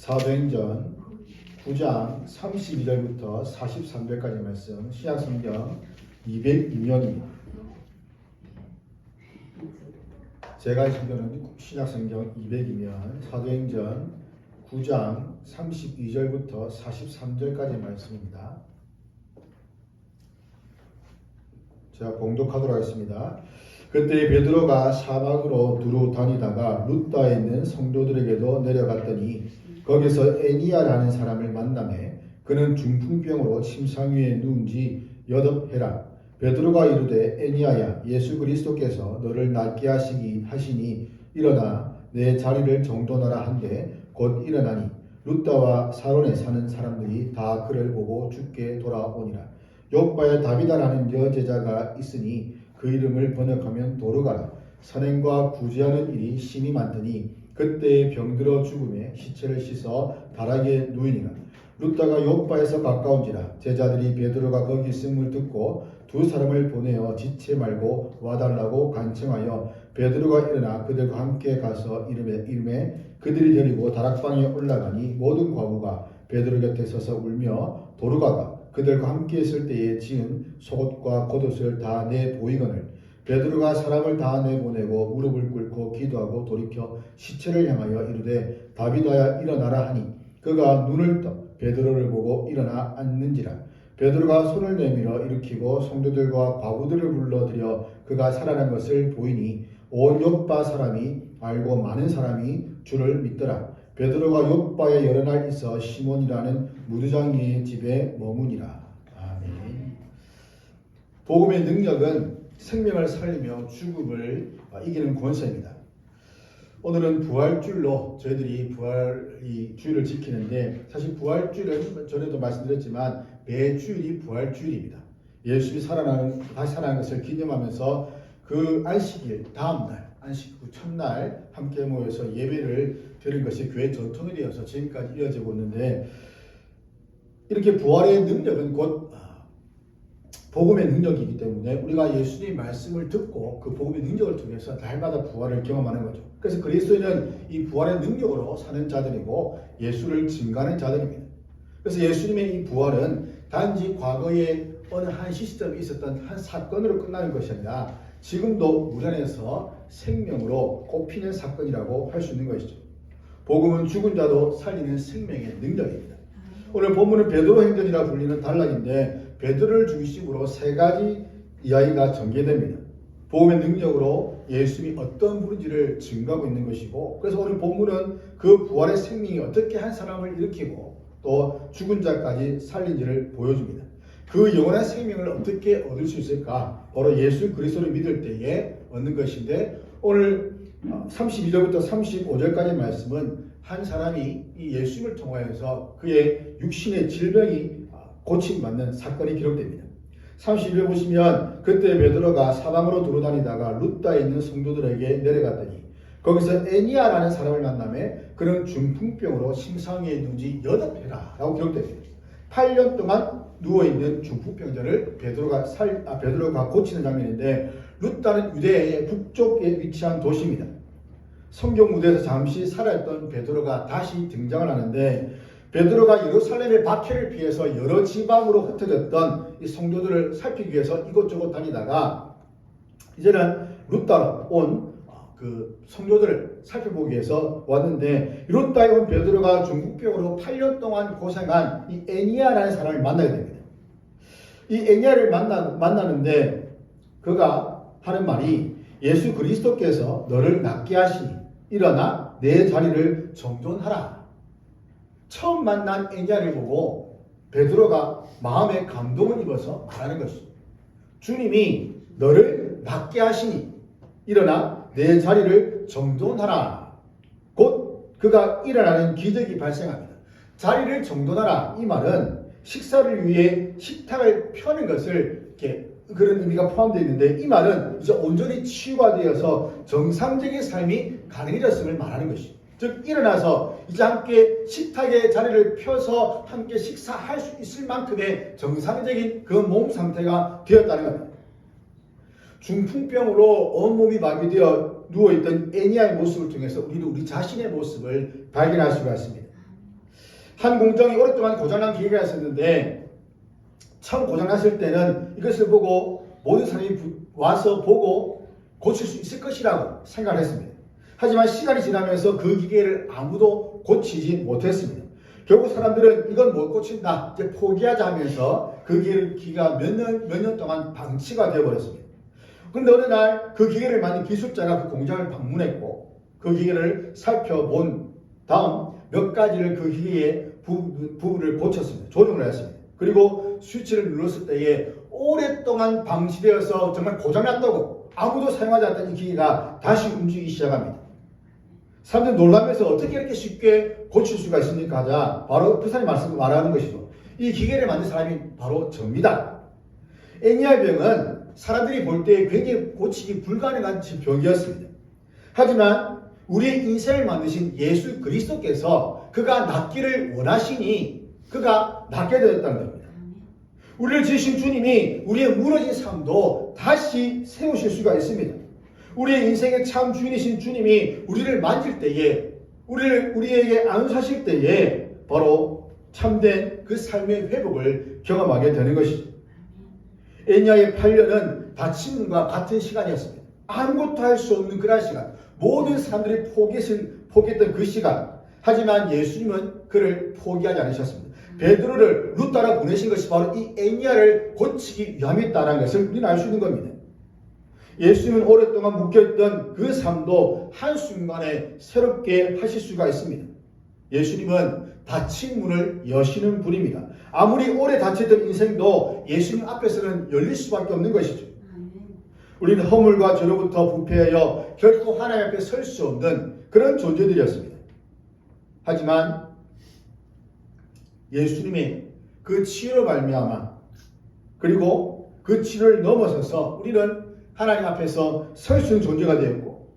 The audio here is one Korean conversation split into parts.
사도행전 9장 32절부터 43절까지 말씀, 신약성경 202면입니다. 제가 읽은 신약성경 202면, 사도행전 9장 32절부터 43절까지 말씀입니다. 제가 봉독하도록 하겠습니다. 그때 베드로가 사막으로 두루 다니다가 룻다에 있는 성도들에게도 내려갔더니 거기서 애니야라는 사람을 만나매 그는 중풍병으로 침상 위에 누운 지 8해라. 베드로가 이르되 애니야야, 예수 그리스도께서 너를 낫게 하시니 일어나 내 자리를 정돈하라 한데 곧 일어나니 룻다와 사론에 사는 사람들이 다 그를 보고 죽게 돌아오니라. 욥바에 다비다라는 여제자가 있으니 그 이름을 번역하면 도르가라. 선행과 구제하는 일이 심히 많더니 그때 병들어 죽음에 시체를 씻어 다락에 누이니라. 룻다가 욥바에서 가까운지라. 제자들이 베드로가 거기 있음을 듣고 두 사람을 보내어 지체 말고 와달라고 간청하여 베드로가 일어나 그들과 함께 가서 이름에 그들이 데리고 다락방에 올라가니 모든 과부가 베드로 곁에 서서 울며 도르가가 그들과 함께 있을 때에 지은 속옷과 겉옷을 다 내보이거늘 베드로가 사람을 다 내보내고 무릎을 꿇고 기도하고 돌이켜 시체를 향하여 이르되 다비다야 일어나라 하니 그가 눈을 떠 베드로를 보고 일어나 앉는지라. 베드로가 손을 내밀어 일으키고 성도들과 과부들을 불러들여 그가 살아난 것을 보이니 온 욥바 사람이 알고 많은 사람이 주를 믿더라. 베드로가 욥바에 여러 날 있어 시몬이라는 무두장이의 집에 머무니라. 아멘. 복음의 능력은 생명을 살리며 죽음을 이기는 권세입니다. 오늘은 부활주일로 저희들이 부활이 주일을 지키는데, 사실 부활주일은 전에도 말씀드렸지만 매주일이 부활주일입니다. 예수님이 다시 살아난 것을 기념하면서 그 안식일 다음날, 안식 후 첫날 함께 모여서 예배를 드리는 것이 교회 전통이 되어서 지금까지 이어지고 있는데, 이렇게 부활의 능력은 곧 복음의 능력이기 때문에 우리가 예수님의 말씀을 듣고 그 복음의 능력을 통해서 날마다 부활을 경험하는 거죠. 그래서 그리스도인은 이 부활의 능력으로 사는 자들이고 예수를 증거하는 자들입니다. 그래서 예수님의 이 부활은 단지 과거에 어느 한 시점에 있었던 한 사건으로 끝나는 것이 아니라 지금도 우리 안에서 생명으로 꼽히는 사건이라고 할 수 있는 것이죠. 복음은 죽은 자도 살리는 생명의 능력입니다. 오늘 본문은 베드로 행전이라 불리는 단락인데 베드로를 중심으로 세 가지 이야기가 전개됩니다. 복음의 능력으로 예수님이 어떤 분인지를 증거하고 있는 것이고, 그래서 오늘 본문은 그 부활의 생명이 어떻게 한 사람을 일으키고 또 죽은 자까지 살린지를 보여줍니다. 그 영원한 생명을 어떻게 얻을 수 있을까? 바로 예수 그리스도를 믿을 때에 얻는 것인데, 오늘 32절부터 35절까지 말씀은 한 사람이 이 예수님을 통하여서 그의 육신의 질병이 고침받는 사건이 기록됩니다. 32절 보시면 그때 베드로가 사방으로 돌아다니다가 룻다에 있는 성도들에게 내려갔더니 거기서 애니야라는 사람을 만나매 그는 중풍병으로 침상 위에 누운 지 8해라 라고 기록됩니다. 8년 동안 누워있는 중풍병자를 베드로가 고치는 장면인데, 룻다는 유대의 북쪽에 위치한 도시입니다. 성경 무대에서 잠시 살아있던 베드로가 다시 등장을 하는데, 베드로가 예루살렘의 박해를 피해서 여러 지방으로 흩어졌던 이 성도들을 살피기 위해서 이곳저곳 다니다가 이제는 룻다로 온 그 성도들을 살펴보기 위해서 왔는데, 룻다에 온 베드로가 중풍병으로 8년 동안 고생한 이 애니야라는 사람을 만나게 됩니다. 이 애니야를 만나는데 그가 하는 말이 예수 그리스도께서 너를 낫게 하시니 일어나 내 자리를 정돈하라. 처음 만난 애니야를 보고 베드로가 마음에 감동을 입어서 말하는 것입니다. 주님이 너를 낫게 하시니 일어나 내 자리를 정돈하라. 곧 그가 일어나는 기적이 발생합니다. 자리를 정돈하라, 이 말은 식사를 위해 식탁을 펴는 것을 이렇게 그런 의미가 포함되어 있는데, 이 말은 이제 온전히 치유가 되어서 정상적인 삶이 가능해졌음을 말하는 것입니다. 즉 일어나서 이제 함께 식탁에 자리를 펴서 함께 식사할 수 있을 만큼의 정상적인 그 몸 상태가 되었다는 겁니다. 중풍병으로 온몸이 마비되어 누워있던 애니야의 모습을 통해서 우리도 우리 자신의 모습을 발견할 수가 있습니다. 한 공정이 오랫동안 고장난 기계가 있었는데 처음 고장났을 때는 이것을 보고 모든 사람이 와서 보고 고칠 수 있을 것이라고 생각을 했습니다. 하지만 시간이 지나면서 그 기계를 아무도 고치지 못했습니다. 결국 사람들은 이건 못 고친다, 이제 포기하자 하면서 그 기계가 몇 년 동안 방치가 되어버렸습니다. 그런데 어느 날 그 기계를 만든 기술자가 그 공장을 방문했고 그 기계를 살펴본 다음 몇 가지를 그 기계의 부분을 고쳤습니다. 조정을 했습니다. 그리고 스위치를 눌렀을 때에 오랫동안 방치되어서 정말 고장났다고 아무도 사용하지 않던 이 기계가 다시 움직이기 시작합니다. 사람들이 놀라면서 어떻게 이렇게 쉽게 고칠 수가 있습니까? 하자 바로 그 사람이 말하는 것이죠. 이 기계를 만든 사람이 바로 저입니다. 애니아 병은 사람들이 볼 때 굉장히 고치기 불가능한 병이었습니다. 하지만 우리의 인생을 만드신 예수 그리스도께서 그가 낫기를 원하시니 그가 낫게 되었다는 겁니다. 우리를 지으신 주님이 우리의 무너진 삶도 다시 세우실 수가 있습니다. 우리의 인생의 참 주인이신 주님이 우리를 만질 때에 우리에게 안수하실 때에 바로 참된 그 삶의 회복을 경험하게 되는 것이죠. 애니아의 8년은 다침과 같은 시간이었습니다. 아무것도 할 수 없는 그런 시간, 모든 사람들이 포기했던 그 시간. 하지만 예수님은 그를 포기하지 않으셨습니다. 베드로를 루따라 보내신 것이 바로 이 애니아를 고치기 위함이었다는 것을 우리는 알 수 있는 겁니다. 예수님은 오랫동안 묶여있던 그 삶도 한순간에 새롭게 하실 수가 있습니다. 예수님은 닫힌 문을 여시는 분입니다. 아무리 오래 닫혔던 인생도 예수님 앞에서는 열릴 수밖에 없는 것이죠. 우리는 허물과 죄로부터 부패하여 결코 하나님 앞에 설 수 없는 그런 존재들이었습니다. 하지만 예수님의 그 치유로 말미암아 그리고 그 치유를 넘어서서 우리는 하나님 앞에서 설 수 있는 존재가 되었고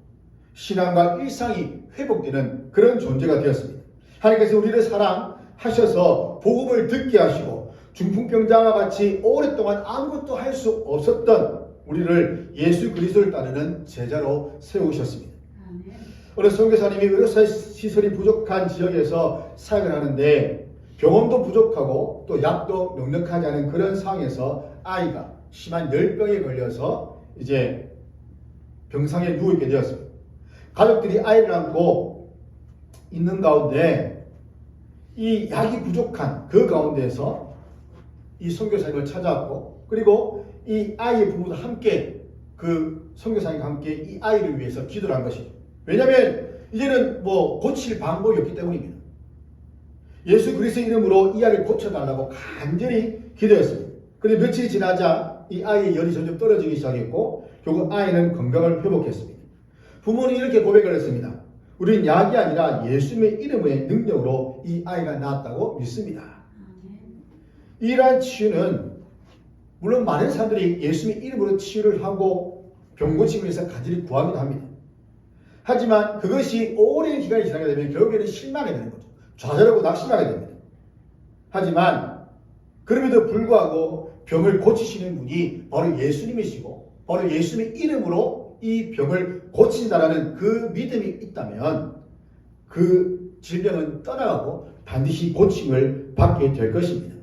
신앙과 일상이 회복되는 그런 존재가 되었습니다. 하나님께서 우리를 사랑하셔서 복음을 듣게 하시고 중풍병자와 같이 오랫동안 아무것도 할 수 없었던 우리를 예수 그리스도를 따르는 제자로 세우셨습니다. 어느 선교사님이 의료시설이 부족한 지역에서 사역을 하는데 병원도 부족하고 또 약도 넉넉하지 않은 그런 상황에서 아이가 심한 열병에 걸려서 이제 병상에 누워있게 되었습니다. 가족들이 아이를 안고 있는 가운데 이 약이 부족한 그 가운데에서 이 선교사님을 찾아왔고 그리고 이 아이의 부모도 함께 그 선교사님과 함께 이 아이를 위해서 기도를 한 것이죠. 왜냐하면 이제는 고칠 방법이 없기 때문입니다. 예수 그리스도의 이름으로 이 아이를 고쳐달라고 간절히 기도했습니다. 그런데 며칠이 지나자 이 아이의 열이 점점 떨어지기 시작했고 결국 아이는 건강을 회복했습니다. 부모는 이렇게 고백을 했습니다. 우리는 약이 아니라 예수님의 이름의 능력으로 이 아이가 나았다고 믿습니다. 이러한 치유는 물론 많은 사람들이 예수님의 이름으로 치유를 하고 병고침을 위해서 간절히 구하기도 합니다. 하지만 그것이 오랜 기간이 지나게 되면 결국에는 실망하게 되는 거죠. 좌절하고 낙심하게 됩니다. 하지만 그럼에도 불구하고 병을 고치시는 분이 바로 예수님이시고 바로 예수님의 이름으로 이 병을 고친다라는 그 믿음이 있다면 그 질병은 떠나가고 반드시 고침을 받게 될 것입니다.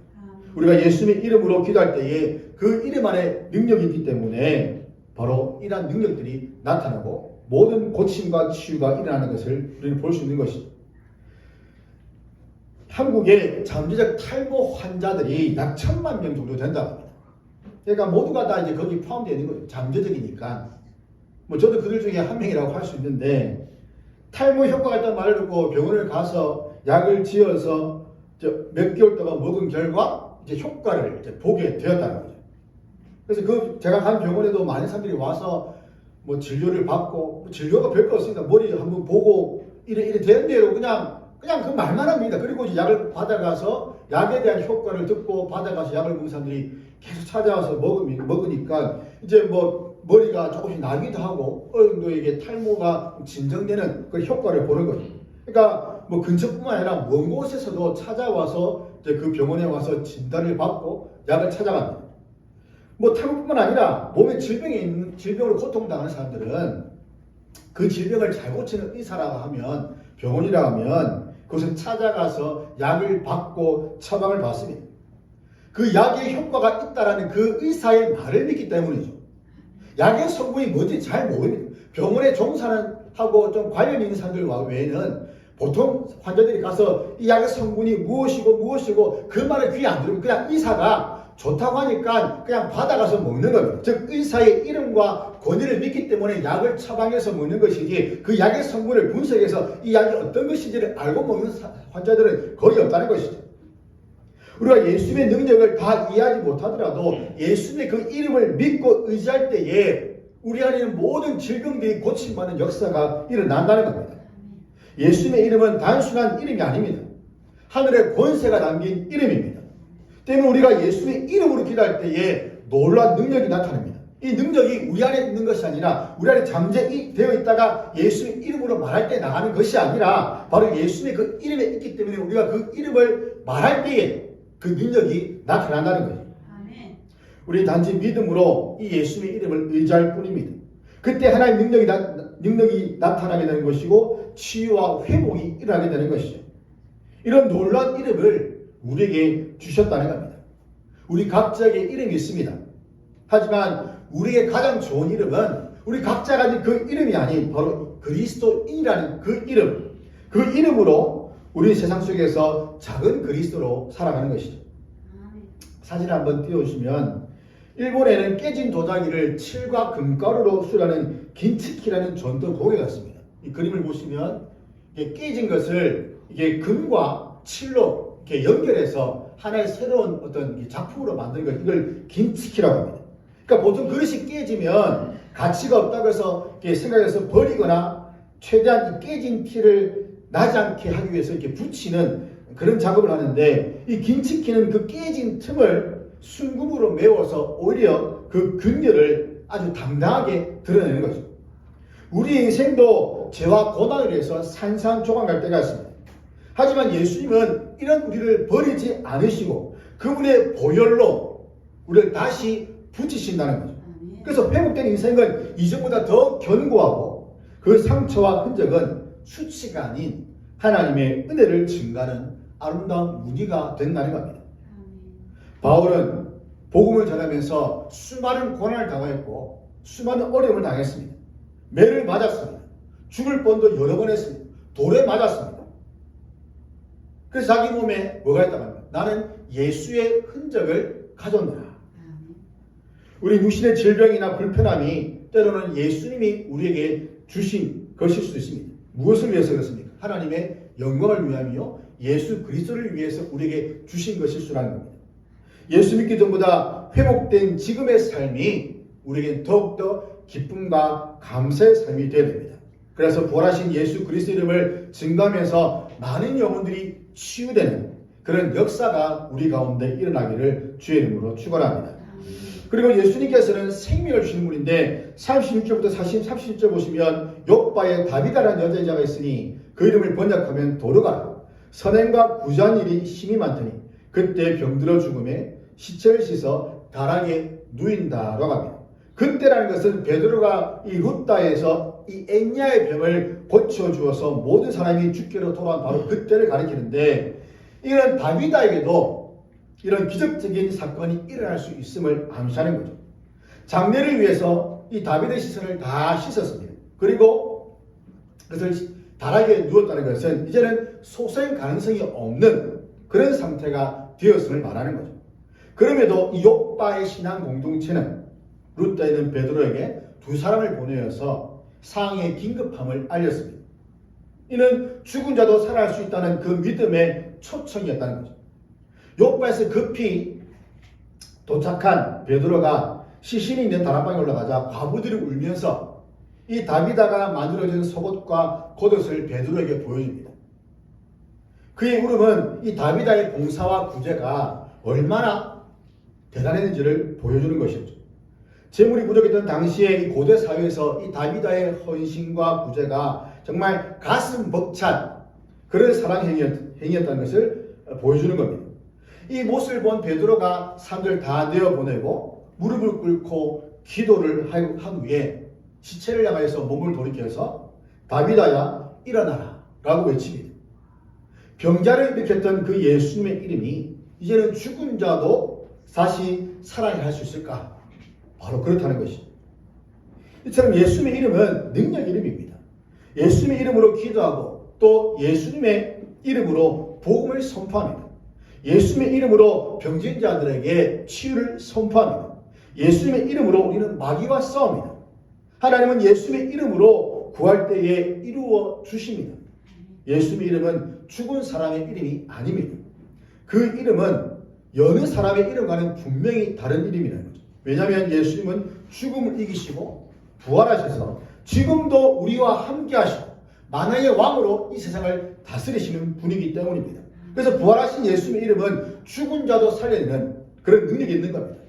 우리가 예수님의 이름으로 기도할 때에 그 이름 안에 능력이 있기 때문에 바로 이러한 능력들이 나타나고 모든 고침과 치유가 일어나는 것을 우리는 볼 수 있는 것이죠. 한국의 잠재적 탈모 환자들이 약 1,000만 명 정도 된다고 합니다. 그러니까 모두가 다 이제 거기 포함되어 있는 거죠. 잠재적이니까. 저도 그들 중에 한 명이라고 할 수 있는데 탈모 효과가 있다는 말을 듣고 병원을 가서 약을 지어서 몇 개월 동안 먹은 결과 이제 효과를 이제 보게 되었다는 거죠. 그래서 제가 간 병원에도 많은 사람들이 와서 진료를 받고 진료가 별거 없습니다. 머리 한번 보고 이래 되는 대로 그냥 그 말만 합니다. 그리고 이제 약을 받아가서 약에 대한 효과를 듣고 받아가서 약을 먹는 사람들이 계속 찾아와서 먹으니까 이제 머리가 조금씩 나기도 하고 어느 정도에게 탈모가 진정되는 그 효과를 보는 거죠. 그러니까 근처뿐만 아니라 먼 곳에서도 찾아와서 이제 그 병원에 와서 진단을 받고 약을 찾아갑니다. 탈모뿐만 아니라 몸에 질병으로 고통당하는 사람들은 그 질병을 잘 고치는 의사라고 하면 병원이라고 하면 그것을 찾아가서 약을 받고 처방을 받습니다. 그 약의 효과가 있다라는 그 의사의 말을 믿기 때문이죠. 약의 성분이 뭔지 잘 모릅니다. 병원에 종사는 하고 좀 관련 있는 사람들 외에는 보통 환자들이 가서 이 약의 성분이 무엇이고 그 말을 귀에 안 들으면 그냥 의사가 좋다고 하니까 그냥 받아가서 먹는 겁니다. 즉 의사의 이름과 권위를 믿기 때문에 약을 처방해서 먹는 것이지 그 약의 성분을 분석해서 이 약이 어떤 것인지를 알고 먹는 환자들은 거의 없다는 것이죠. 우리가 예수님의 능력을 다 이해하지 못하더라도 예수님의 그 이름을 믿고 의지할 때에 우리 안에 있는 모든 질병들이 고침받는 역사가 일어난다는 겁니다. 예수님의 이름은 단순한 이름이 아닙니다. 하늘의 권세가 담긴 이름입니다. 때문에 우리가 예수님의 이름으로 기도할 때에 놀라운 능력이 나타납니다. 이 능력이 우리 안에 있는 것이 아니라 우리 안에 잠재되어 있다가 예수님의 이름으로 말할 때 나가는 것이 아니라 바로 예수님의 그 이름에 있기 때문에 우리가 그 이름을 말할 때에 그 능력이 나타난다는 거예요. 우리 단지 믿음으로 이 예수님의 이름을 의지할 뿐입니다. 그때 하나님의 능력이 나타나게 되는 것이고 치유와 회복이 일어나게 되는 것이죠. 이런 놀라운 이름을 우리에게 주셨다는 겁니다. 우리 각자에게 이름이 있습니다. 하지만 우리에게 가장 좋은 이름은 우리 각자가 가진 그 이름이 아닌 바로 그리스도인이라는 그 이름. 그 이름으로 우리 세상 속에서 작은 그리스도로 살아가는 것이죠. 사진 한번 띄워주시면 일본에는 깨진 도자기를 칠과 금가루로 수라는 긴츠키라는 전통 도구가 있습니다. 이 그림을 보시면 이게 깨진 것을 이게 금과 칠로 이렇게 연결해서 하나의 새로운 어떤 작품으로 만든 것, 이걸 긴츠키라고 합니다. 그러니까 보통 그릇이 깨지면 가치가 없다고 해서 생각해서 버리거나 최대한 이 깨진 티를 나지 않게 하기 위해서 이렇게 붙이는 그런 작업을 하는데 이 긴츠키는 그 깨진 틈을 순금으로 메워서 오히려 그 균열을 아주 당당하게 드러내는 거죠. 우리 인생도 죄와 고난을 위해서 산산조각날 때가 있습니다. 하지만 예수님은 이런 우리를 버리지 않으시고 그분의 보혈로 우리를 다시 붙이신다는 거죠. 그래서 회복된 인생은 이전보다 더 견고하고 그 상처와 흔적은 수치가 아닌 하나님의 은혜를 증가하는 아름다운 무늬가 된다는 겁니다. 바울은 복음을 전하면서 수많은 고난을 당하였고 수많은 어려움을 당했습니다. 매를 맞았습니다. 죽을 뻔도 여러 번 했습니다. 돌에 맞았습니다. 그래서 자기 몸에 뭐가 있다고 합니까? 나는 예수의 흔적을 가졌노라. 우리 육신의 질병이나 불편함이 때로는 예수님이 우리에게 주신 것일 수도 있습니다. 무엇을 위해서 그렇습니까? 하나님의 영광을 위함이요 예수 그리스도를 위해서 우리에게 주신 것일 수라는 겁니다. 예수 믿기 전보다 회복된 지금의 삶이 우리에게 더욱더 기쁨과 감사의 삶이 되어야 됩니다. 그래서 부활하신 예수 그리스도 이름을 증거하면서 많은 영혼들이 치유되는 그런 역사가 우리 가운데 일어나기를 주의 이름으로 축원합니다. 그리고 예수님께서는 생명을 주신 분인데 36절부터 37절 보시면 욥바에 다비다라는 여자가 있으니 그 이름을 번역하면 도르가라. 선행과 구제한 일이 심히 많더니 그때 병들어 죽음에 시체를 씻어 다락에 누인다라고 합니다. 그때라는 것은 베드로가 이 룻다에서 이 앵냐의 병을 고쳐주어서 모든 사람이 죽기로 돌아온 바로 그때를 가리키는데 이런 다비다에게도 이런 기적적인 사건이 일어날 수 있음을 암시하는 거죠. 장례를 위해서 이 다윗의 시선을 다 씻었습니다. 그리고 그것을 다락에 누웠다는 것은 이제는 소생 가능성이 없는 그런 상태가 되었음을 말하는 거죠. 그럼에도 이 욥바의 신앙 공동체는 룻다에 있는 베드로에게 두 사람을 보내어서 상황의 긴급함을 알렸습니다. 이는 죽은 자도 살아날 수 있다는 그 믿음의 초청이었다는 거죠. 욥바에서 급히 도착한 베드로가 시신이 있는 다락방에 올라가자 과부들이 울면서 이 다비다가 만들어진 속옷과 겉옷을 베드로에게 보여줍니다. 그의 울음은 이 다비다의 봉사와 구제가 얼마나 대단했는지를 보여주는 것이죠. 재물이 부족했던 당시의 이 고대 사회에서 이 다비다의 헌신과 구제가 정말 가슴 벅찬 그런 사랑 행위였다는 것을 보여주는 겁니다. 이 모습을 본 베드로가 사람들 다 내어보내고 무릎을 꿇고 기도를 한 후에 시체를 향하여서 몸을 돌이켜서 다비다야 일어나라 라고 외칩니다. 병자를 일으켰던 그 예수님의 이름이 이제는 죽은 자도 다시 살아나게 할 수 있을까? 바로 그렇다는 것이죠. 이처럼 예수님의 이름은 능력 이름입니다. 예수님의 이름으로 기도하고 또 예수님의 이름으로 복음을 선포합니다. 예수님의 이름으로 병진 자들에게 치유를 선포합니다. 예수님의 이름으로 우리는 마귀와 싸웁니다. 하나님은 예수님의 이름으로 구할 때에 이루어 주십니다. 예수님의 이름은 죽은 사람의 이름이 아닙니다. 그 이름은 여느 사람의 이름과는 분명히 다른 이름이라는 거죠. 왜냐하면 예수님은 죽음을 이기시고 부활하셔서 지금도 우리와 함께 하시고 만왕의 왕으로 이 세상을 다스리시는 분이기 때문입니다. 그래서 부활하신 예수님의 이름은 죽은 자도 살려내는 그런 능력이 있는 겁니다.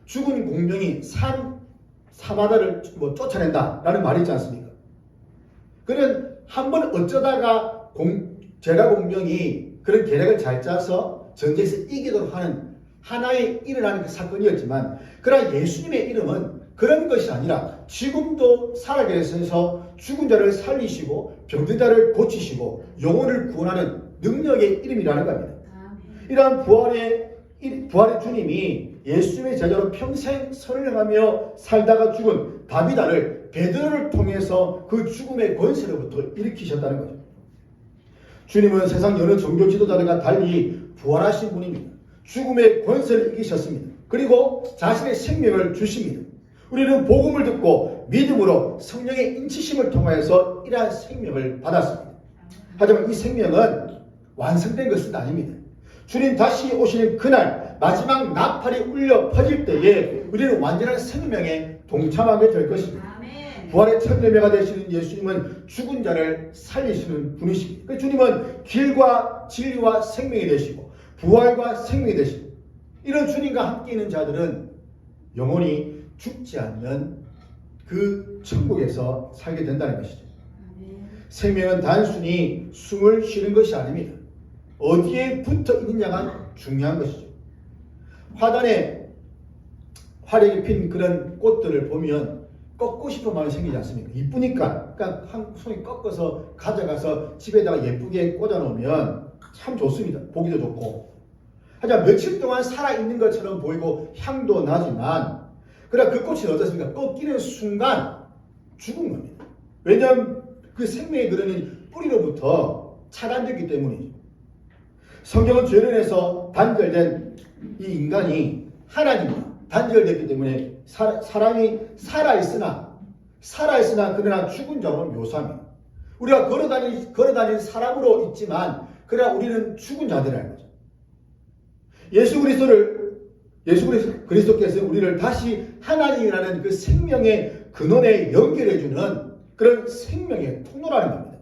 죽은 공명이 사마다를 쫓아낸다라는 말이 있지 않습니까? 그는 한번 어쩌다가 제가 공명이 그런 계략을 잘 짜서 전쟁에서 이기도록 하는 하나의 일어나는 그 사건이었지만, 그러나 예수님의 이름은 그런 것이 아니라 지금도 살아계셔서 죽은 자를 살리시고 병든 자를 고치시고 영혼을 구원하는 능력의 이름이라는 겁니다. 이러한 부활의 주님이 예수님의 제자로 평생 선행하며 살다가 죽은 다비다를 베드로를 통해서 그 죽음의 권세로부터 일으키셨다는 거죠. 주님은 세상 여러 종교 지도자들과 달리 부활하신 분입니다. 죽음의 권세를 이기셨습니다. 그리고 자신의 생명을 주십니다. 우리는 복음을 듣고 믿음으로 성령의 인치심을 통하여서 이러한 생명을 받았습니다. 하지만 이 생명은 완성된 것은 아닙니다. 주님 다시 오시는 그날 마지막 나팔이 울려 퍼질 때에 우리는 완전한 생명에 동참하게 될 것입니다. 부활의 첫 열매가 되시는 예수님은 죽은 자를 살리시는 분이십니다. 주님은 길과 진리와 생명이 되시고 부활과 생명이 되시고, 이런 주님과 함께 있는 자들은 영원히 죽지 않는 그 천국에서 살게 된다는 것이죠. 생명은 단순히 숨을 쉬는 것이 아닙니다. 어디에 붙어 있느냐가 중요한 것이죠. 화단에 화력이 핀 그런 꽃들을 보면 꺾고 싶은 마음이 생기지 않습니까? 이쁘니까. 그러니까 한 손이 꺾어서 가져가서 집에다가 예쁘게 꽂아놓으면 참 좋습니다. 보기도 좋고. 하지만 며칠 동안 살아있는 것처럼 보이고 향도 나지만, 그러나 그 꽃이 어떻습니까? 꺾이는 순간 죽은 겁니다. 왜냐하면 그 생명이 들어있는 뿌리로부터 차단됐기 때문이죠. 성경은 죄를 해서 단절된 이 인간이 하나님과 단절됐기 때문에 사람이 살아있으나 그러나 죽은 자로 묘사합니다. 우리가 걸어다니는 사람으로 있지만 그러나 우리는 죽은 자들이라는 거죠. 예수 그리스도께서 우리를 다시 하나님이라는 그 생명의 근원에 연결해주는 그런 생명의 통로라는 겁니다.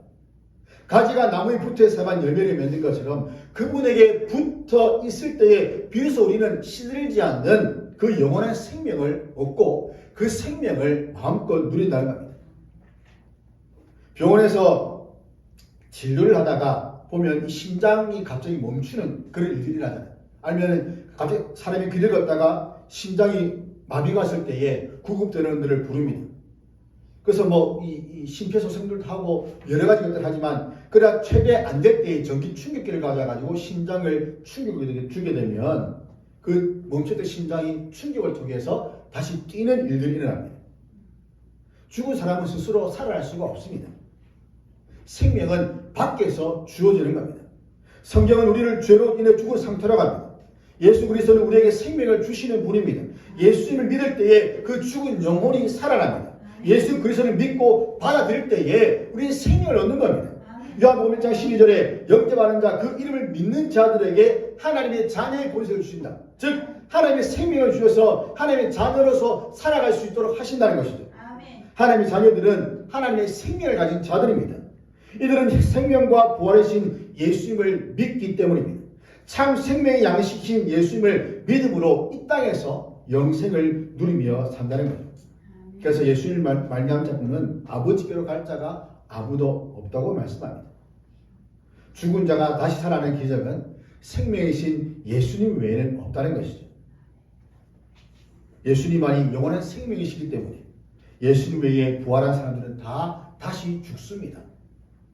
가지가 나무에 붙어 있어야만 열매를 맺는 것처럼 그분에게 붙어 있을 때에 비로소 우리는 시들지 않는 그 영원한 생명을 얻고 그 생명을 마음껏 누린다는 겁니다. 병원에서 진료를 하다가 보면 심장이 갑자기 멈추는 그런 일들이 나잖아요. 아니면 갑자기 사람이 길을 걷다가 심장이 마비가 왔을 때에 구급대원들을 부릅니다. 그래서 이 심폐소생술도 하고 여러 가지 것들을 하지만, 그러나 최대 안 될 때에 전기 충격기를 가져가지고 심장을 충격을 주게 되면 그 멈췄던 심장이 충격을 통해서 다시 뛰는 일들이 일어납니다. 죽은 사람은 스스로 살아날 수가 없습니다. 생명은 밖에서 주어지는 겁니다. 성경은 우리를 죄로 인해 죽은 상태라고 합니다. 예수 그리스도는 우리에게 생명을 주시는 분입니다. 예수님을 믿을 때에 그 죽은 영혼이 살아납니다. 예수 그리스도를 믿고 받아들일 때에 우리는 생명을 얻는 겁니다. 요한복음 1장 12절에 영접하는 자, 그 이름을 믿는 자들에게 하나님의 자녀의 권세를 주신다. 즉 하나님의 생명을 주셔서 하나님의 자녀로서 살아갈 수 있도록 하신다는 것이죠. 하나님의 자녀들은 하나님의 생명을 가진 자들입니다. 이들은 생명과 부활하신 예수님을 믿기 때문입니다. 참 생명의 양식이신 예수님을 믿음으로 이 땅에서 영생을 누리며 산다는 거죠. 그래서 예수님을 말미암은 자는 아버지께로 갈 자가 아무도 없다고 말씀합니다. 죽은 자가 다시 살아나는 기적은 생명이신 예수님 외에는 없다는 것이죠. 예수님만이 영원한 생명이시기 때문에 예수님 외에 부활한 사람들은 다 다시 죽습니다.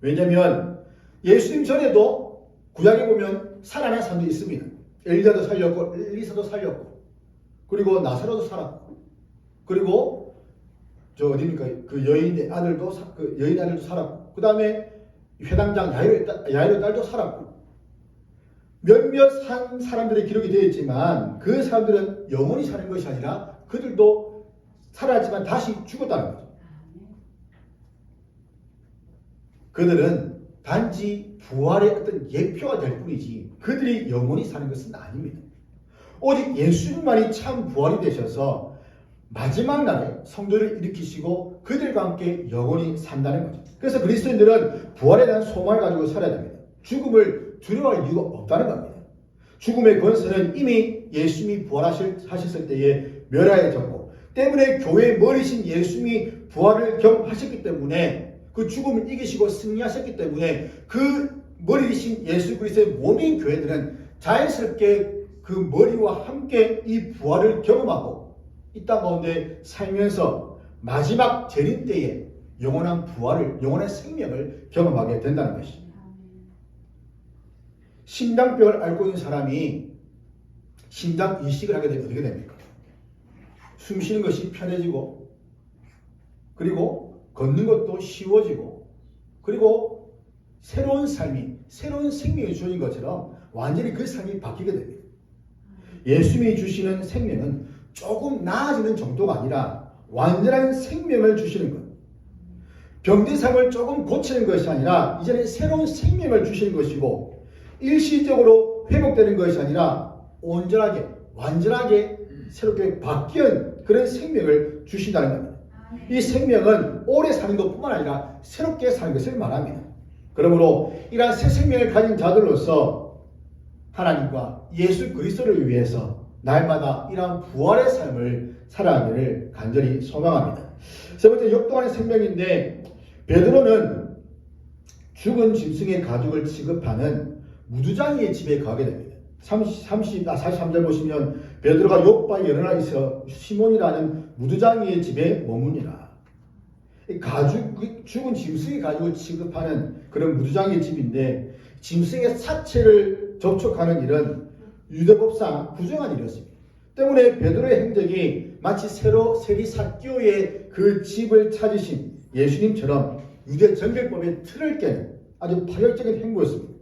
왜냐하면 예수님 전에도 구약에 보면 살아난 사람도 있습니다. 엘리야도 살렸고 엘리사도 살렸고 그리고 나사로도 살았고 그리고 저 어디입니까? 그 여인의 아들도 살았고 그 다음에 회당장 야이로 딸도 살았고 몇몇 산 사람들의 기록이 되어 있지만 그 사람들은 영원히 사는 것이 아니라 그들도 살았지만 다시 죽었다는 거죠. 그들은 단지 부활의 어떤 예표가 될 뿐이지 그들이 영원히 사는 것은 아닙니다. 오직 예수님만이 참 부활이 되셔서 마지막 날에 성도를 일으키시고 그들과 함께 영원히 산다는 거죠. 그래서 그리스도인들은 부활에 대한 소망을 가지고 살아야 됩니다. 죽음을 두려워할 이유가 없다는 겁니다. 죽음의 권세는 이미 예수님이 부활하셨을 때에 멸하여졌고 때문에 교회의 머리신 예수님이 부활을 경험하셨기 때문에 그 죽음을 이기시고 승리하셨기 때문에 그 머리신 예수 그리스도의 몸인 교회들은 자연스럽게 그 머리와 함께 이 부활을 경험하고 이 땅 가운데 살면서 마지막 재림 때에 영원한 부활을, 영원한 생명을 경험하게 된다는 것입니다. 심장병을 앓고 있는 사람이 심장 이식을 하게 되면 어떻게 됩니까? 숨 쉬는 것이 편해지고 그리고 걷는 것도 쉬워지고 그리고 새로운 삶이, 새로운 생명이 주어진 것처럼 완전히 그 삶이 바뀌게 됩니다. 예수님이 주시는 생명은 조금 나아지는 정도가 아니라 완전한 생명을 주시는 것. 병든 삶을 조금 고치는 것이 아니라 이제는 새로운 생명을 주시는 것이고 일시적으로 회복되는 것이 아니라 온전하게, 완전하게 새롭게 바뀐 그런 생명을 주신다는 겁니다. 이 생명은 오래 사는 것뿐만 아니라 새롭게 사는 것을 말합니다. 그러므로 이러한 새 생명을 가진 자들로서 하나님과 예수 그리스도를 위해서 날마다 이러한 부활의 삶을 살아가기를 간절히 소망합니다. 세 번째, 역동하는 생명인데 베드로는 죽은 짐승의 가죽을 취급하는 무두장이의 집에 가게 됩니다. 43절 보시면 베드로가 요바에 일어나 있어 시몬이라는 무두장이의 집에 머무니라. 죽은 짐승의 가죽을 취급하는 그런 무두장이의 집인데 짐승의 사체를 접촉하는 일은 유대법상 부정한 일이었습니다. 때문에 베드로의 행적이 마치 세리사교의 그 집을 찾으신 예수님처럼 유대 정결법의 틀을 깨는 아주 파격적인 행보였습니다.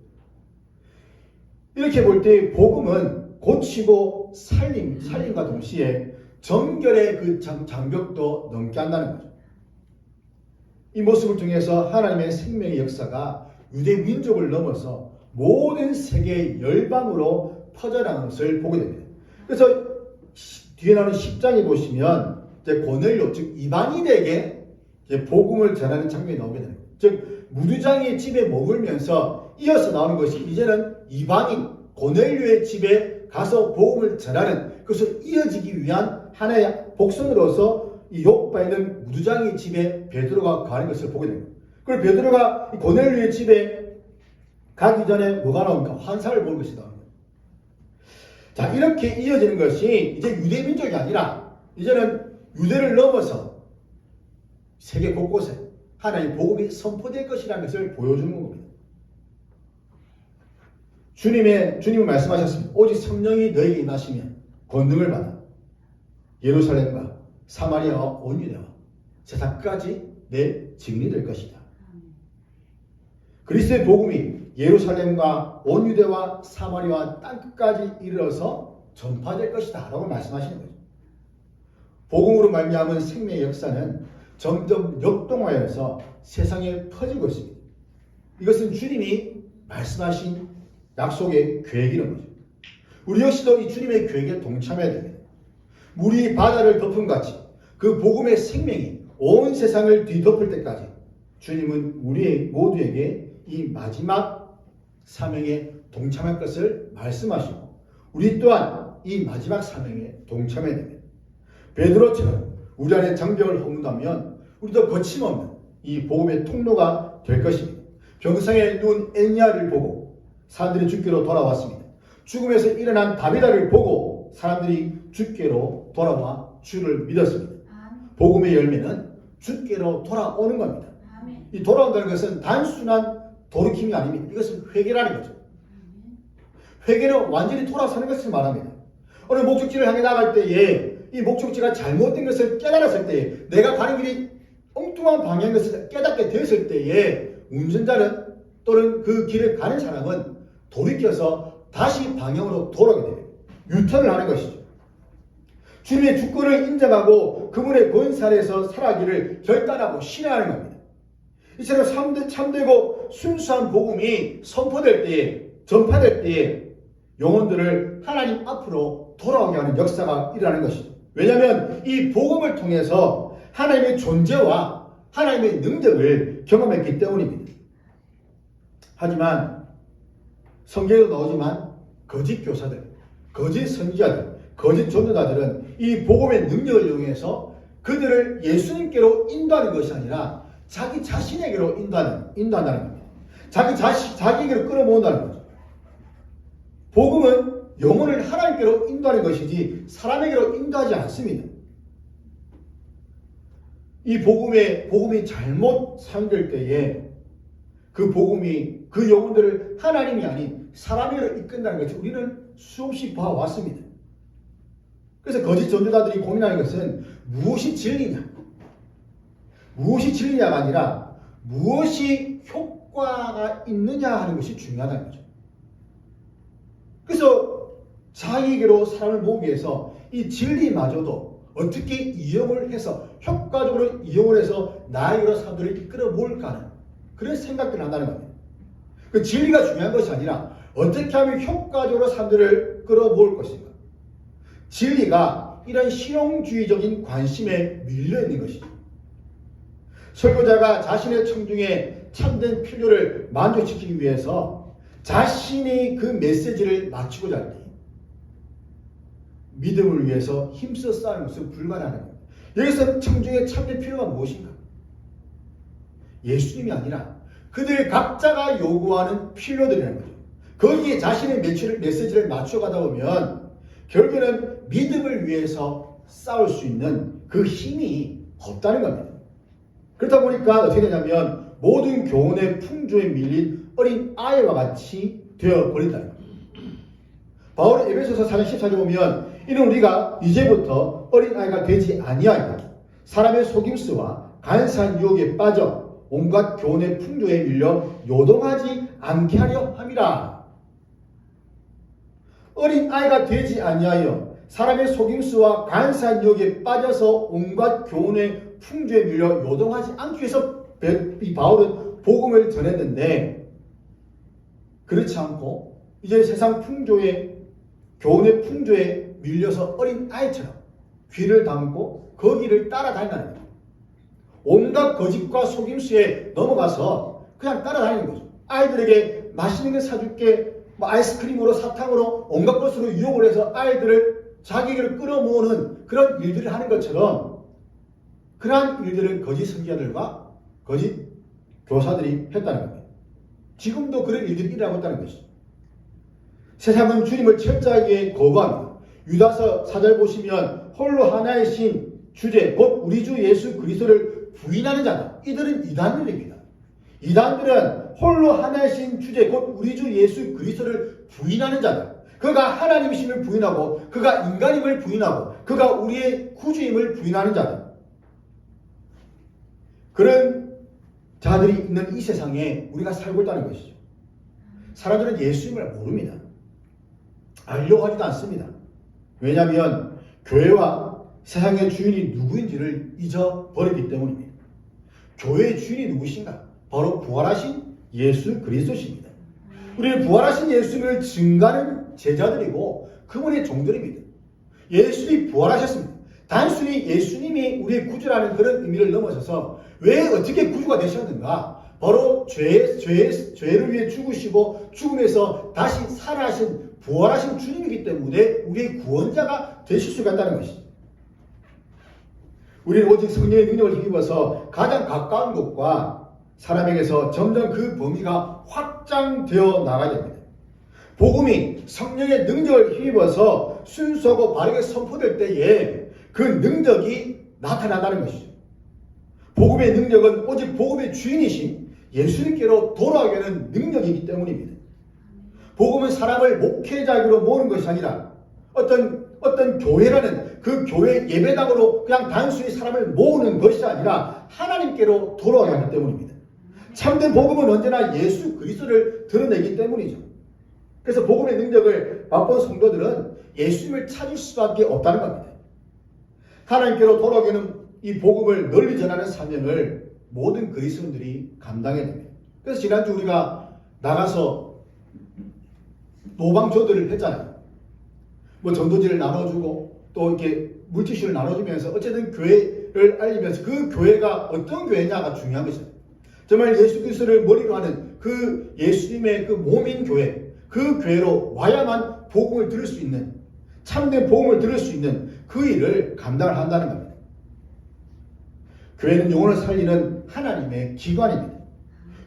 이렇게 볼 때 복음은 고치고 살림과 동시에 정결의 그 장벽도 넘게 한다는 거죠. 이 모습을 통해서 하나님의 생명의 역사가 유대 민족을 넘어서 모든 세계 열방으로 퍼져나가는 것을 보게 됩니다. 그래서 뒤에 나오는 10장에 보시면 이제 고넬료, 즉 이방인에게 이제 복음을 전하는 장면이 나오게 됩니다. 즉 무두장의 집에 머물면서 이어서 나오는 것이 이제는 이방인 고넬료의 집에 가서 복음을 전하는 그것을 이어지기 위한 하나의 복선으로서 이 요바에 있는 무두장의 집에 베드로가 가는 것을 보게 됩니다. 그리고 베드로가 고넬료의 집에 가기 전에 뭐가 나옵니까? 환상을 보는 것이 나옵니다. 자, 이렇게 이어지는 것이 이제 유대 민족이 아니라 이제는 유대를 넘어서 세계 곳곳에 하나님의 복음이 선포될 것이라는 것을 보여주는 겁니다. 주님은 말씀하셨습니다. 오직 성령이 너에게 임하시면 권능을 받아 예루살렘과 사마리아와 온 유대와 세상까지 내 증인이 될 것이다. 그리스도의 복음이 예루살렘과 온 유대와 사마리아와 땅끝까지 이르러서 전파될 것이다 라고 말씀하시는 거죠. 복음으로 말미암은 생명의 역사는 점점 역동하여서 세상에 퍼지고 있습니다. 이것은 주님이 말씀하신 약속의 계획이라는 거죠. 우리 역시도 이 주님의 계획에 동참해야 됩니다. 물이 바다를 덮은 같이 그 복음의 생명이 온 세상을 뒤덮을 때까지 주님은 우리 모두에게 이 마지막 사명에 동참할 것을 말씀하시고 우리 또한 이 마지막 사명에 동참해야 됩니다. 베드로처럼 우리 안에 장벽을 허문다면 우리도 거침없는 이 복음의 통로가 될 것입니다. 병상에 누운 엘리야를 보고 사람들이 주께로 돌아왔습니다. 죽음에서 일어난 다비다를 보고 사람들이 주께로 돌아와 주를 믿었습니다. 복음의 열매는 주께로 돌아오는 겁니다. 이 돌아온다는 것은 단순한 돌이킴이 아닙니다. 이것은 회개라는 거죠. 회개는 완전히 돌아서는 것을 말합니다. 어느 목적지를 향해 나갈 때에 이 목적지가 잘못된 것을 깨달았을 때에 내가 가는 길이 엉뚱한 방향인 것을 깨닫게 되었을 때에 운전자는 또는 그 길을 가는 사람은 돌이켜서 다시 방향으로 돌아오게 됩니다. 유턴을 하는 것이죠. 주님의 주권을 인정하고 그분의 권세 아래에서 살아가기를 결단하고 신뢰하는 겁니다. 이처럼 참되고 순수한 복음이 선포될 때에, 전파될 때에 영혼들을 하나님 앞으로 돌아오게 하는 역사가 일어나는 것이죠. 왜냐하면 이 복음을 통해서 하나님의 존재와 하나님의 능력을 경험했기 때문입니다. 하지만 성경에도 나오지만 거짓 교사들, 거짓 선지자들, 거짓 전도자들은 이 복음의 능력을 이용해서 그들을 예수님께로 인도하는 것이 아니라 자기 자신에게로 인도한다는 겁니다. 자기에게로 끌어모은다는 거죠. 복음은 영혼을 하나님께로 인도하는 것이지 사람에게로 인도하지 않습니다. 이 복음이 잘못 사용될 때에 그 복음이 그 영혼들을 하나님이 아닌 사람에게로 이끈다는 것을 우리는 수없이 봐왔습니다. 그래서 거짓 전도자들이 고민하는 것은 무엇이 진리냐? 무엇이 진리냐가 아니라 무엇이 효과가 있느냐 하는 것이 중요하다는 거죠. 그래서 자기에게로 사람을 모으기 위해서 이 진리마저도 어떻게 이용을 해서 효과적으로 이용을 해서 나에게로 사람들을 이끌어 모을까 하는 그런 생각들을 한다는 겁니다. 그 진리가 중요한 것이 아니라 어떻게 하면 효과적으로 사람들을 끌어모을 것인가. 진리가 이런 실용주의적인 관심에 밀려있는 것이죠. 설교자가 자신의 청중의 참된 필요를 만족시키기 위해서 자신이 그 메시지를 맞추고자 할 때 믿음을 위해서 힘써 싸우는 것은 불가능한 겁니다. 여기서 청중의 참된 필요가 무엇인가? 예수님이 아니라 그들 각자가 요구하는 필요들이라는 거죠. 거기에 자신의 메시지를 맞춰가다 보면 결국에는 믿음을 위해서 싸울 수 있는 그 힘이 없다는 겁니다. 그렇다 보니까 어떻게 되냐면 모든 교훈의 풍조에 밀린 어린 아이와 같이 되어버린다는 겁니다. 바울은 에베소서 4장 14절에 보면 이는 우리가 이제부터 어린아이가 되지 아니하여 사람의 속임수와 간사한 유혹에 빠져 온갖 교훈의 풍조에 밀려 요동하지 않게 하려 함이라. 어린아이가 되지 아니하여 사람의 속임수와 간사한 유혹에 빠져서 온갖 교훈의 풍조에 밀려 요동하지 않기 위해서 이 바울은 복음을 전했는데 그렇지 않고 이제 세상 풍조에 교훈의 풍조에 밀려서 어린 아이처럼 귀를 담고 거기를 따라다닌다는 거예요. 온갖 거짓과 속임수에 넘어가서 그냥 따라다니는 거죠. 아이들에게 맛있는 거 사줄게, 아이스크림으로 사탕으로 온갖 것으로 유혹을 해서 아이들을 자기에게로 끌어모으는 그런 일들을 하는 것처럼 그러한 일들을 거짓 선지자들과 거짓 교사들이 했다는 겁니다. 지금도 그런 일들이 일어나고 있다는 것이죠. 세상은 주님을 철저하게 거부합니다. 유다서 4절 보시면 홀로 하나의 신 주제 곧 우리 주 예수 그리스도를 부인하는 자다. 이들은 이단들입니다. 이단들은 홀로 하나의 신 주제 곧 우리 주 예수 그리스도를 부인하는 자다. 그가 하나님이심을 부인하고 그가 인간임을 부인하고 그가 우리의 구주임을 부인하는 자다. 그런 자들이 있는 이 세상에 우리가 살고 있다는 것이죠. 사람들은 예수님을 모릅니다. 알려고 하지도 않습니다. 왜냐하면 교회와 세상의 주인이 누구인지를 잊어버리기 때문입니다. 교회의 주인이 누구신가? 바로 부활하신 예수 그리스도십니다. 우리는 부활하신 예수님을 증거하는 제자들이고 그분의 종들입니다. 예수님이 부활하셨습니다. 단순히 예수님이 우리의 구주라는 그런 의미를 넘어서서 왜 어떻게 구주가 되셨는가? 바로 죄를 위해 죽으시고 죽음에서 다시 살아나신 부활하신 주님이기 때문에 우리의 구원자가 되실 수가 있다는 것이죠. 우리는 오직 성령의 능력을 힘입어서 가장 가까운 곳과 사람에게서 점점 그 범위가 확장되어 나가야 됩니다. 복음이 성령의 능력을 힘입어서 순수하고 바르게 선포될 때에 그 능력이 나타난다는 것이죠. 복음의 능력은 오직 복음의 주인이신 예수님께로 돌아가게 하는 능력이기 때문입니다. 복음은 사람을 목회자로 모으는 것이 아니라 어떤 교회라는 그 교회 예배당으로 그냥 단순히 사람을 모으는 것이 아니라 하나님께로 돌아오게 하기 때문입니다. 참된 복음은 언제나 예수 그리스도를 드러내기 때문이죠. 그래서 복음의 능력을 맛본 성도들은 예수님을 찾을 수밖에 없다는 겁니다. 하나님께로 돌아오기는 이 복음을 널리 전하는 사명을 모든 그리스도인들이 감당해야 됩니다. 그래서 지난주 우리가 나가서 노방조들을 했잖아요. 뭐 전도지를 나눠주고 또 이렇게 물티슈를 나눠주면서 어쨌든 교회를 알리면서 그 교회가 어떤 교회냐가 중요한 것이죠. 정말 예수 그리스도를 머리로 하는 그 예수님의 그 몸인 교회, 그 교회로 와야만 복음을 들을 수 있는, 참된 복음을 들을 수 있는 그 일을 감당을 한다는 겁니다. 교회는 영혼을 살리는 하나님의 기관입니다.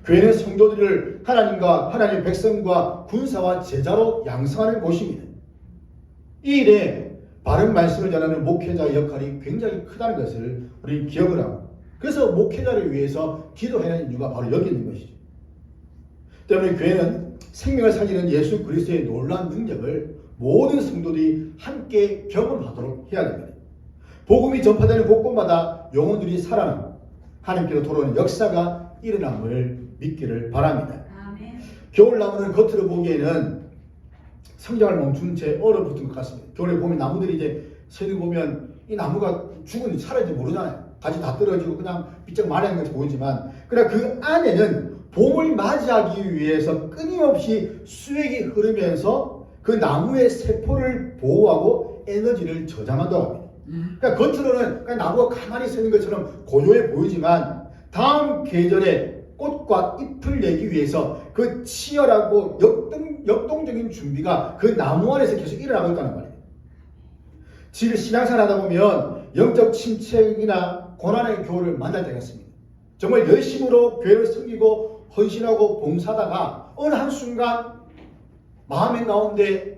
교회는 성도들을 하나님과 하나님의 백성과 군사와 제자로 양성하는 곳입니다. 이 일에 바른 말씀을 전하는 목회자의 역할이 굉장히 크다는 것을 우리 기억을 하고, 그래서 목회자를 위해서 기도해야 하는 이유가 바로 여기 있는 것이죠. 때문에 교회는 생명을 살리는 예수 그리스도의 놀라운 능력을 모든 성도들이 함께 경험하도록 해야 됩니다. 복음이 전파되는 곳곳마다 영혼들이 살아나고 하나님께로 돌아오는 역사가 일어남을 믿기를 바랍니다. 아멘. 겨울나무는 겉으로 보기에는 성장을 멈춘 채 얼어붙은 것 같습니다. 겨울에 보면 나무들이 이제 새들 보면 이 나무가 죽은지 살았는지 모르잖아요. 가지 다 떨어지고 그냥 비쩍 마른 것이 보이지만, 그러나 그 안에는 봄을 맞이하기 위해서 끊임없이 수액이 흐르면서 그 나무의 세포를 보호하고 에너지를 저장한다고 합니다. 그러니까 겉으로는 그냥 나무가 가만히 서 있는 것처럼 고요해 보이지만 다음 계절에 꽃과 잎을 내기 위해서 그 치열하고 역동적인 준비가 그 나무 안에서 계속 일어나고 있다는 말이에요. 신앙생활 하다 보면 영적 침체이나 고난의 교훈을 만날 때가 있습니다. 정말 열심으로 교회를 섬기고 헌신하고 봉사하다가 어느 한순간 마음의 가운데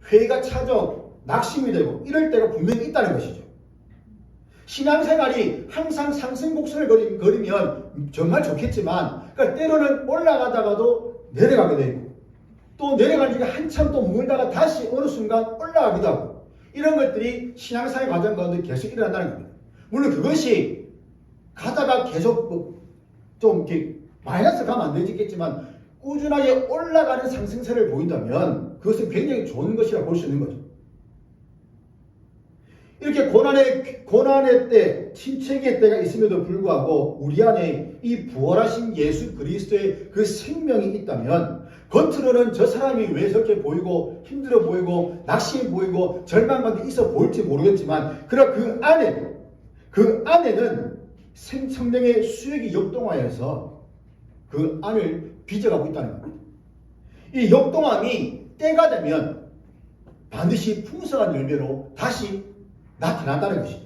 회의가 찾아오고 낙심이 되고 이럴 때가 분명히 있다는 것이죠. 신앙생활이 항상 상승 곡선을 걸으면 정말 좋겠지만, 그러니까 때로는 올라가다가도 내려가게 되고 또 내려가는 중에 한참 또 물다가 다시 어느 순간 올라가기도 하고, 이런 것들이 신앙생활 과정 가운데 계속 일어난다는 겁니다. 물론 그것이 가다가 계속 좀 이렇게 마이너스 가면 안 되겠지만 꾸준하게 올라가는 상승세를 보인다면 그것은 굉장히 좋은 것이라고 볼 수 있는 거죠. 이렇게 고난의 때, 침체기의 때가 있음에도 불구하고 우리 안에 이 부활하신 예수 그리스도의 그 생명이 있다면 겉으로는 저 사람이 왜 저렇게 보이고 힘들어 보이고 낙심이 보이고 절망감이 있어 보일지 모르겠지만, 그러나 그 안에는 성령의 수액이 역동하여서 그 안을 빚어가고 있다는 겁니다. 이 역동함이 때가 되면 반드시 풍성한 열매로 다시 나타난다는 것이죠.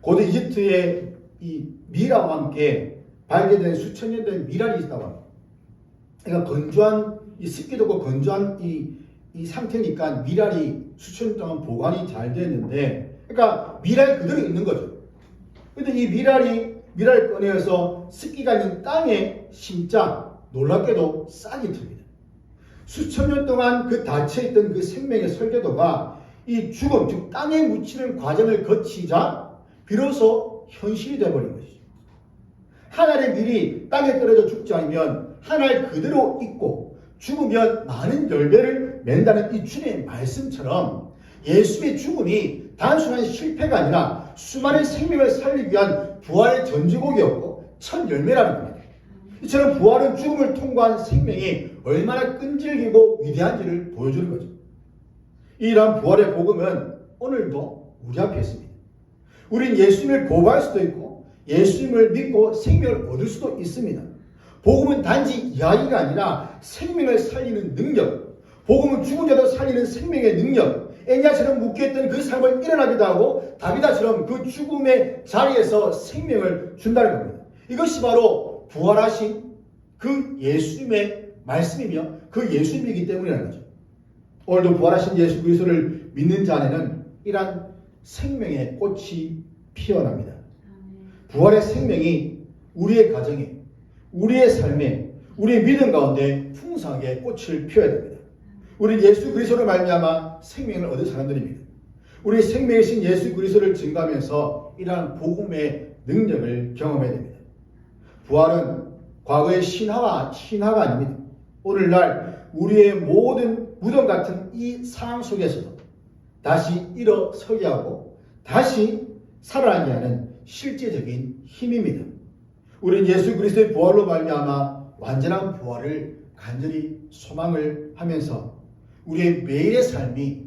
고대 이집트의 이 미라와 함께 발견된 수천 년 된 미랄이 있다고 합니다. 그러니까 건조한, 이 습기도 없고 건조한 이 상태니까 미랄이 수천 년 동안 보관이 잘 되었는데, 그러니까 미랄 그대로 있는 거죠. 근데 이 미랄을 꺼내서 습기가 있는 땅에 심자 놀랍게도 싹이 틉니다. 수천 년 동안 그 닫혀있던 그 생명의 설계도가 이 죽음, 즉 땅에 묻히는 과정을 거치자 비로소 현실이 되어버린 것이죠. 한 알의 밀이 땅에 떨어져 죽지 않으면 한 알 그대로 있고 죽으면 많은 열매를 맺는다는 이 주님의 말씀처럼 예수의 죽음이 단순한 실패가 아니라 수많은 생명을 살리기 위한 부활의 전지곡이었고 첫 열매라는 겁니다. 이처럼 부활은 죽음을 통과한 생명이 얼마나 끈질기고 위대한지를 보여주는 거죠. 이러한 부활의 복음은 오늘도 우리 앞에 있습니다. 우린 예수님을 고발할 수도 있고 예수님을 믿고 생명을 얻을 수도 있습니다. 복음은 단지 이야기가 아니라 생명을 살리는 능력, 복음은 죽은 자도 살리는 생명의 능력, 애니아처럼 묶여있던 그 삶을 일어나기도 하고 다비다처럼 그 죽음의 자리에서 생명을 준다는 겁니다. 이것이 바로 부활하신 그 예수님의 말씀이며 그 예수님이기 때문이라는 거죠. 오늘도 부활하신 예수 그리스도를 믿는 자 안에는 이러한 생명의 꽃이 피어납니다. 부활의 생명이 우리의 가정에, 우리의 삶에, 우리의 믿음 가운데 풍성하게 꽃을 피워야 됩니다. 우리 예수 그리스도로 말미암아 생명을 얻은 사람들입니다. 우리 생명이신 예수 그리스도를 증거하면서 이러한 복음의 능력을 경험해야 됩니다. 부활은 과거의 신화가 아닙니다. 오늘날 우리의 모든 무덤 같은 이 상황 속에서도 다시 일어서게 하고 다시 살아나게 하는 실제적인 힘입니다. 우리는 예수 그리스도의 부활로 말미암아 완전한 부활을 간절히 소망을 하면서 우리의 매일의 삶이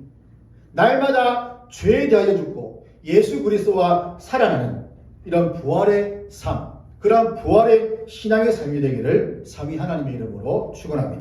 날마다 죄에 대하여 죽고 예수 그리스도와 살아나는 이런 부활의 삶, 그러한 부활의 신앙의 삶이 되기를 삼위 하나님의 이름으로 축원합니다.